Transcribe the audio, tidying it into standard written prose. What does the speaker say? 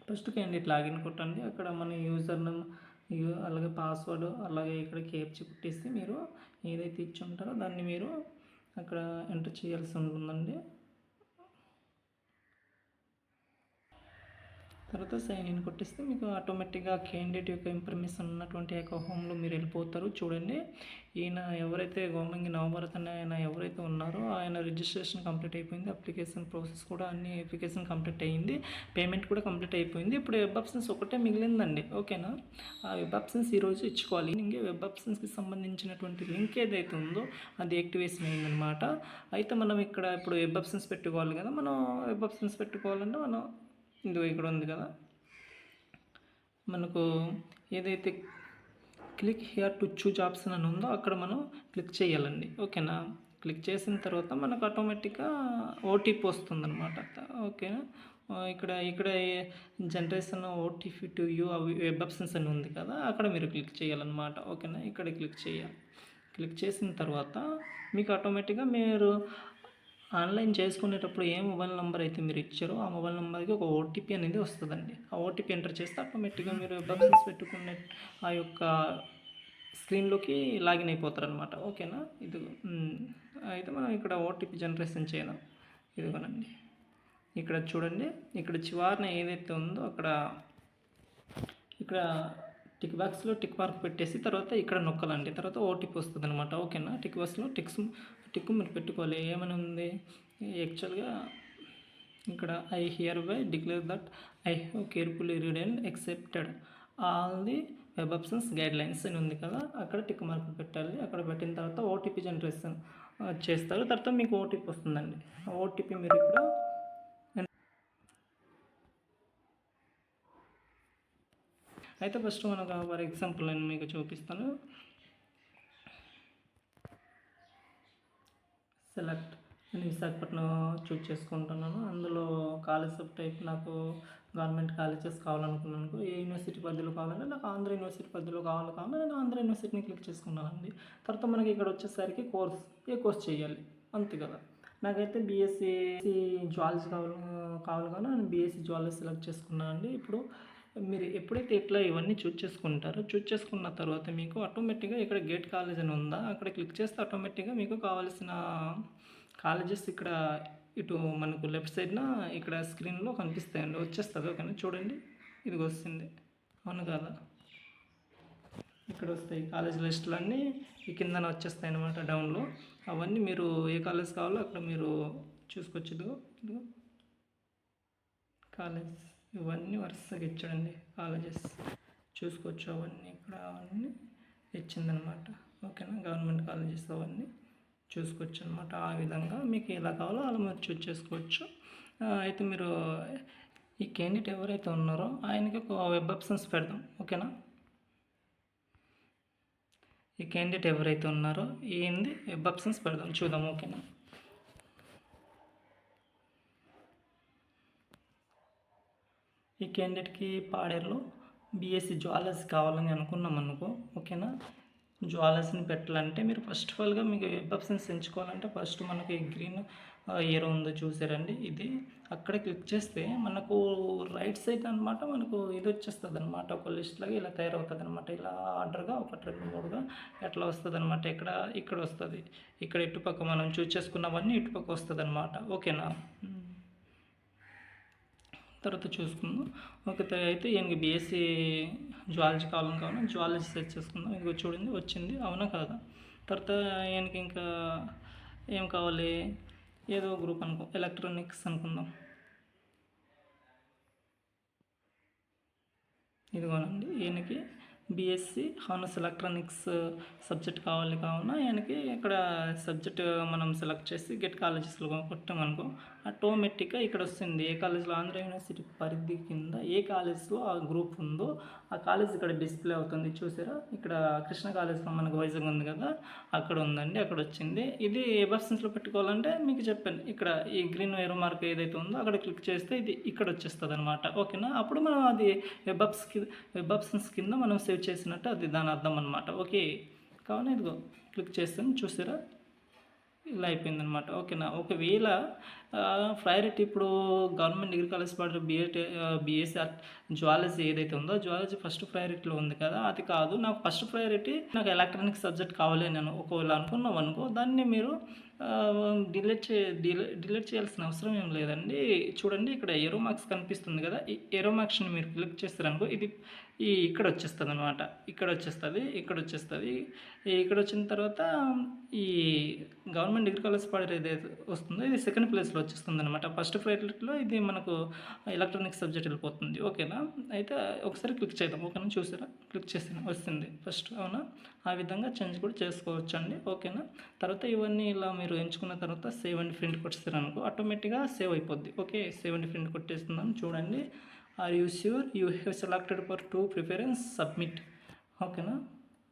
First candidate login కొట్టండి. అక్కడ మన యూజర్ నేమ్ అలాగే పాస్వర్డ్ అలాగే ఇక్కడ క్యాప్చా కొట్టేసి మీరు ఏదైతే ఇచ్చి ఉంటారో దాన్ని మీరు అక్కడ ఎంటర్ చేయాల్సి ఉంటుందండి. తర్వాత సైన్ ఇన్ కొట్టిస్తే మీకు ఆటోమేటిక్గా క్యాండిడేట్ యొక్క ఇన్ఫర్మేషన్ ఉన్నటువంటి యొక్క హోమ్లో మీరు వెళ్ళిపోతారు. చూడండి, ఈయన ఎవరైతే గోమంగి నవభారత్ అనే ఆయన ఎవరైతే ఉన్నారో ఆయన రిజిస్ట్రేషన్ కంప్లీట్ అయిపోయింది. అప్లికేషన్ ప్రాసెస్ కూడా అన్ని అప్లికేషన్ కంప్లీట్ అయ్యింది. పేమెంట్ కూడా కంప్లీట్ అయిపోయింది. ఇప్పుడు వెబ్ ఆప్షన్స్ ఒకటే మిగిలిందండి. ఓకేనా, ఆ వెబ్ ఆప్షన్స్ ఈరోజు ఇచ్చుకోవాలి. ఇంకే వెబ్ ఆప్షన్స్కి సంబంధించినటువంటి లింక్ ఏదైతే ఉందో అది యాక్టివేషన్ అయిందనమాట. అయితే మనం ఇక్కడ ఇప్పుడు వెబ్ ఆప్షన్స్ పెట్టుకోవాలి కదా. మనం వెబ్ ఆప్షన్స్ పెట్టుకోవాలంటే మనం ఇదిగో ఇక్కడ ఉంది కదా, మనకు ఏదైతే click here to choose option అని ఉందో అక్కడ మనం క్లిక్ చేయాలండి. ఓకేనా, క్లిక్ చేసిన తర్వాత మనకు ఆటోమేటిక్గా ఓటీపీ వస్తుందన్నమాట. ఓకేనా, ఇక్కడ generation OTP to you web options అని ఉంది కదా, అక్కడ మీరు క్లిక్ చేయాలన్నమాట. ఓకేనా, ఇక్కడ క్లిక్ చేయాలి. క్లిక్ చేసిన తర్వాత మీకు ఆటోమేటిక్గా మీరు ఆన్లైన్ చేసుకునేటప్పుడు ఏ మొబైల్ నెంబర్ అయితే మీరు ఇచ్చారో ఆ మొబైల్ నెంబర్కి ఒక ఓటీపీ అనేది వస్తుందండి. ఆ ఓటీపీ ఎంటర్ చేస్తే ఆటోమేటిక్గా మీరు వెబ్ ఆప్షన్స్ పెట్టుకునే ఆ యొక్క స్క్రీన్లోకి లాగిన్ అయిపోతారనమాట. ఓకేనా, ఇది అయితే మనం ఇక్కడ ఓటీపీ జనరేషన్ చేయడం ఇదిగోనండి. ఇక్కడ చూడండి, ఇక్కడ చివరిన ఏదైతే ఉందో అక్కడ ఇక్కడ టిక్ బాక్స్లో టిక్ మార్క్ పెట్టేసి తర్వాత ఇక్కడ నొక్కాలండి. తర్వాత ఓటీపీ వస్తుంది అనమాట. ఓకేనా, టిక్ బాక్స్లో టిక్ మీరు పెట్టుకోవాలి. ఏమైనా ఉంది యాక్చువల్గా ఇక్కడ I here by declare that I have carefully read and accepted all the web options guide lines అని ఉంది కదా, అక్కడ టిక్ మార్క్ పెట్టాలి. అక్కడ పెట్టిన తర్వాత ఓటీపీ జనరేషన్ చేస్తారు. తర్వాత మీకు ఓటీపీ వస్తుందండి. ఆ ఓటీపీ మీరు ఇక్కడ అయితే ఫస్ట్ మనకు ఫర్ ఎగ్జాంపుల్ నేను మీకు చూపిస్తాను. సెలెక్ట్ నేను విశాఖపట్నం చూజ్ చేసుకుంటున్నాను. అందులో కాలేజ్ సబ్ టైప్ నాకు గవర్నమెంట్ కాలేజెస్ కావాలనుకున్నాను. ఏ యూనివర్సిటీ పరిధిలో కావాలంటే నాకు ఆంధ్ర యూనివర్సిటీ పరిధిలో కావాలి నేను ఆంధ్ర యూనివర్సిటీని క్లిక్ చేసుకున్నానండి. తర్వాత మనకి ఇక్కడ వచ్చేసరికి ఏ కోర్స్ చేయాలి అంతే కదా. నాకైతే బీఎస్సీ జువాలజీ కావాలి కానీ నేను బీఎస్సీ జువాలజీ సెలెక్ట్ చేసుకున్నానండి. ఇప్పుడు మీరు ఎప్పుడైతే ఇట్లా ఇవన్నీ చూజ్ చేసుకున్న తర్వాత మీకు ఆటోమేటిక్గా ఇక్కడ గేట్ కాలేజ్ అని ఉందా, అక్కడ క్లిక్ చేస్తే ఆటోమేటిక్గా మీకు కావాల్సిన కాలేజెస్ ఇక్కడ ఇటు మనకు లెఫ్ట్ సైడ్న ఇక్కడ స్క్రీన్లో కనిపిస్తాయండి, వచ్చేస్తుంది. ఓకేనా, చూడండి ఇది వస్తుంది, అవును కదా. ఇక్కడ వస్తాయి కాలేజ్ లిస్టులు అన్నీ ఈ కిందన వచ్చేస్తాయి అన్నమాట డౌన్లో. అవన్నీ మీరు ఏ కాలేజ్ కావాలో అక్కడ మీరు చూసుకోవచ్చు. ఇదిగో కాలేజ్ ఇవన్నీ వరుసగా ఇచ్చాడండి. కాలేజెస్ చూసుకోవచ్చు, అవన్నీ ఇక్కడ అవన్నీ ఇచ్చిందనమాట. ఓకేనా, గవర్నమెంట్ కాలేజెస్ అవన్నీ చూసుకోవచ్చు అనమాట. ఆ విధంగా మీకు ఎలా కావాలో అలా మీరు చూస్ చేసుకోవచ్చు. అయితే మీరు ఈ క్యాండిడేట్ ఎవరైతే ఉన్నారో ఆయనకి ఒక వెబ్ ఆప్షన్స్ పెడదాం. ఓకేనా, ఈ క్యాండిడేట్ ఎవరైతే ఉన్నారో ఏంది వెబ్ ఆప్షన్స్ పెడదాం, చూద్దాం. ఓకేనా, ఈ క్యాండిడేట్కి పాడేరులో బీఎస్సీ జువాలజీ కావాలని అనుకున్నాం అనుకో. ఓకేనా, జువాలజీని పెట్టాలంటే మీరు ఫస్ట్ ఆఫ్ ఆల్గా మీకు వెబ్ ఆప్షన్స్ ఎంచుకోవాలంటే ఫస్ట్ మనకి గ్రీన్ ఏరో ఉందో చూసారండి, ఇది అక్కడ క్లిక్ చేస్తే మనకు రైట్ సైడ్ అనమాట మనకు ఇది వచ్చేస్తుంది అనమాట. ఒక లిస్ట్ లాగా ఇలా తయారవుతుంది అనమాట. ఇలా ఆర్డర్గా 1 2 3గా ఎట్లా వస్తుంది అనమాట. ఇక్కడ వస్తుంది. ఇక్కడ ఇటుపక్క మనం చూస్ చేసుకున్నవన్నీ ఇటుపక్క వస్తుంది అనమాట. ఓకేనా, తర్వాత చూసుకుందాం. ఓకే, అయితే ఈయనకి బీఎస్సీ జువాలజీ కావాలని జువాలజీ సెర్చ్ చేసుకుందాం. ఇదిగో చూడండి వచ్చింది, అవునా కాదా. తర్వాత ఈయనకి ఇంకా ఏం కావాలి, ఏదో గ్రూప్ అనుకో, ఎలక్ట్రానిక్స్ అనుకుందాం. ఇదిగోనండి ఈయనకి బీఎస్సీ హానర్స్ ఎలక్ట్రానిక్స్ సబ్జెక్ట్ కావున ఆయనకి ఇక్కడ సబ్జెక్ట్ మనం సెలెక్ట్ చేసి గెట్ కాలేజెస్లో కొట్టామనుకో ఆటోమేటిక్గా ఇక్కడ వస్తుంది. ఏ కాలేజ్లో ఆంధ్ర యూనివర్సిటీ పరిధి కింద ఏ కాలేజ్లో ఆ గ్రూప్ ఉందో ఆ కాలేజ్ ఇక్కడ డిస్ప్లే అవుతుంది. చూసారా, ఇక్కడ కృష్ణ కాలేజ్లో మనకు వైజాగ్ ఉంది కదా, అక్కడ ఉందండి, అక్కడ వచ్చింది. ఇది ఏ బస్సెన్స్లో పెట్టుకోవాలంటే మీకు చెప్పాను, ఇక్కడ ఈ గ్రీన్ ఏరో మార్క్ ఏదైతే ఉందో అక్కడ క్లిక్ చేస్తే ఇది ఇక్కడ వచ్చేస్తుంది అనమాట. ఓకేనా, అప్పుడు మనం అది వెబ్ ఆప్షన్స్ కింద మనం సేవ్ చేసినట్టు అది దాని అర్థం అనమాట. ఓకే, కావున ఇదిగో క్లిక్ చేస్తాను, చూసారా ఇలా అయిపోయిందనమాట. ఓకేనా. ఒకవేళ ప్రయారిటీ ఇప్పుడు గవర్నమెంట్ డిగ్రీ కాలేజ్ పాటు బీఎస్సీ జువాలజీ ఏదైతే ఉందో జువాలజీ ఫస్ట్ ప్రయారిటీలో ఉంది కదా, అది కాదు. నాకు ఫస్ట్ ప్రయారిటీ నాకు ఎలక్ట్రానిక్ సబ్జెక్ట్ కావాలి నేను ఒకవేళ అనుకున్నాం అనుకో, దాన్ని మీరు డిలీట్ చేయాల్సిన అవసరం ఏం లేదండి. చూడండి ఇక్కడ ఏరో మార్క్స్ కనిపిస్తుంది కదా, ఈ ఏరో మార్క్స్ని మీరు క్లిక్ చేస్తారనుకో ఇది ఇక్కడ వచ్చేస్తుంది అనమాట. ఇక్కడ వచ్చిన తర్వాత ఈ గవర్నమెంట్ డిగ్రీ కాలేజ్ పాడేది ఏదైతే వస్తుందో ఇది సెకండ్ ప్లేస్లో వచ్చేస్తుంది అనమాట. ఫస్ట్ ప్రయారిటీలో ఇది మనకు ఎలక్ట్రానిక్ సబ్జెక్ట్ వెళ్ళిపోతుంది. ఓకేనా. అయితే ఒకసారి క్లిక్ చేద్దాం. ఓకేనా. చూసారా, క్లిక్ చేసిన వస్తుంది ఫస్ట్. అవునా. ఆ విధంగా చేంజ్ కూడా చేసుకోవచ్చు అండి. ఓకేనా. తర్వాత ఇవన్నీ ఇలా మీరు ఎంచుకున్న తర్వాత సేవ్ అండ్ ప్రింట్ కొట్టేస్తారనుకో ఆటోమేటిక్గా సేవ్ అయిపోద్ది. ఓకే. సేవ్ అండ్ ప్రింట్ కొట్టేస్తున్నాను. చూడండి. Are you sure you have selected for 2 preference submit. ఓకేనా.